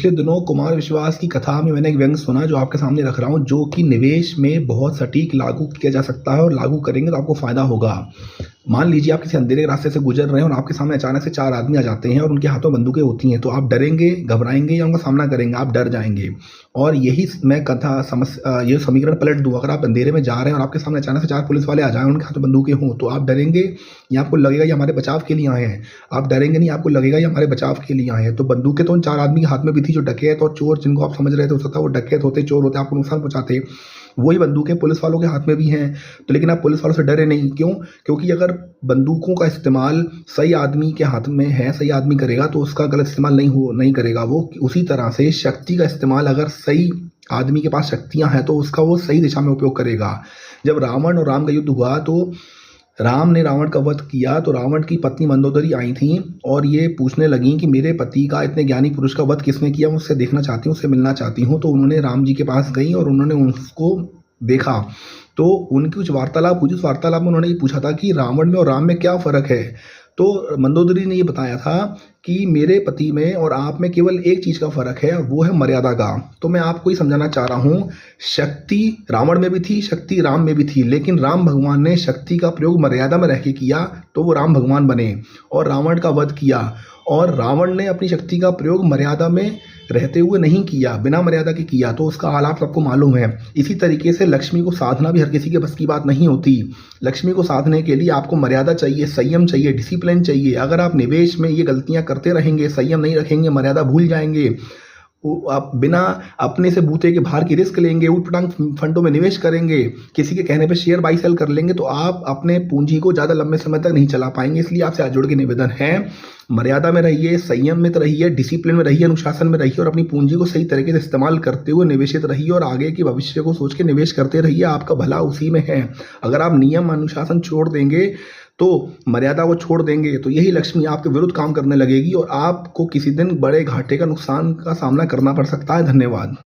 पिछले दिनों कुमार विश्वास की कथा में मैंने एक व्यंग्य सुना जो आपके सामने रख रहा हूँ, जो कि निवेश में बहुत सटीक लागू किया जा सकता है और लागू करेंगे तो आपको फायदा होगा। मान लीजिए आप किसी अंधेरे रास्ते से गुजर रहे हैं और आपके सामने अचानक से 4 आदमी आ जाते हैं और उनके हाथों बंदूकें होती हैं, तो आप डरेंगे, घबराएंगे या उनका सामना करेंगे? आप डर जाएंगे। और यही मैं कथा ये समीकरण पलट दूं, अगर आप अंधेरे में जा रहे हैं और आपके सामने अचानक से 4 पुलिस वाले आ जाएं, उनके हाथों बंदूकें हों, तो आप डरेंगे या आपको लगेगा ये हमारे बचाव के लिए आए हैं? आप डरेंगे नहीं, आपको लगेगा ये हमारे बचाव के लिए आए हैं। तो बंदूकें तो उन 4 आदमी के हाथ में भी थी जो डकैत और चोर, जिनको आप समझ रहे थे हो सकता है वो डकैत होते, चोर होते, आपको नुकसान पहुंचाते। वही बंदूकें पुलिस वालों के हाथ में भी हैं। तो लेकिन आप पुलिस वालों से डरे नहीं, क्यों? क्योंकि अगर बंदूकों का इस्तेमाल सही आदमी के हाथ में है, सही आदमी करेगा तो उसका गलत इस्तेमाल नहीं करेगा वो। उसी तरह से शक्ति का इस्तेमाल अगर सही आदमी के पास शक्तियां हैं तो उसका वो सही दिशा में उपयोग करेगा। जब रावण और राम का युद्ध हुआ तो राम ने रावण का वध किया, तो रावण की पत्नी मंदोदरी आई थी और ये पूछने लगी कि मेरे पति का, इतने ज्ञानी पुरुष का वध किसने किया, मैं उससे देखना चाहती हूँ, उससे मिलना चाहती हूँ। तो उन्होंने राम जी के पास गई और उन्होंने उसको देखा। तो उनकी कुछ वार्तालाप हुई। उस वार्तालाप में उन्होंने ये पूछा था कि रावण में और राम में क्या फर्क है। तो मंदोदरी ने ये बताया था कि मेरे पति में और आप में केवल एक चीज का फर्क है, वो है मर्यादा का। तो मैं आपको ही समझाना चाह रहा हूँ, शक्ति रावण में भी थी, शक्ति राम में भी थी, लेकिन राम भगवान ने शक्ति का प्रयोग मर्यादा में रह के किया तो वो राम भगवान बने और रावण का वध किया। और रावण ने अपनी शक्ति का प्रयोग मर्यादा में रहते हुए नहीं किया, बिना मर्यादा के किया, तो उसका हाल आप सबको मालूम है। इसी तरीके से लक्ष्मी को साधना भी हर किसी के बस की बात नहीं होती। लक्ष्मी को साधने के लिए आपको मर्यादा चाहिए, संयम चाहिए, डिसिप्लिन चाहिए। अगर आप निवेश में ये गलतियां करते रहेंगे, संयम नहीं रखेंगे, मर्यादा भूल जाएंगे, आप बिना अपने से बूते के बाहर की रिस्क लेंगे, उटपटांग फंडों में निवेश करेंगे, किसी के कहने पे शेयर बाई सेल कर लेंगे, तो आप अपने पूंजी को ज़्यादा लंबे समय तक नहीं चला पाएंगे। इसलिए आपसे हाथ जोड़ के निवेदन है, मर्यादा में रहिए, संयम में रहिए, डिसिप्लिन में रहिए, अनुशासन में रहिए और अपनी पूंजी को सही तरीके से इस्तेमाल करते हुए निवेशित रहिए और आगे के भविष्य को सोच के निवेश करते रहिए। आपका भला उसी में है। अगर आप नियम अनुशासन छोड़ देंगे, तो मर्यादा को छोड़ देंगे, तो यही लक्ष्मी आपके विरुद्ध काम करने लगेगी और आपको किसी दिन बड़े घाटे का, नुकसान का सामना करना पड़ सकता है। धन्यवाद।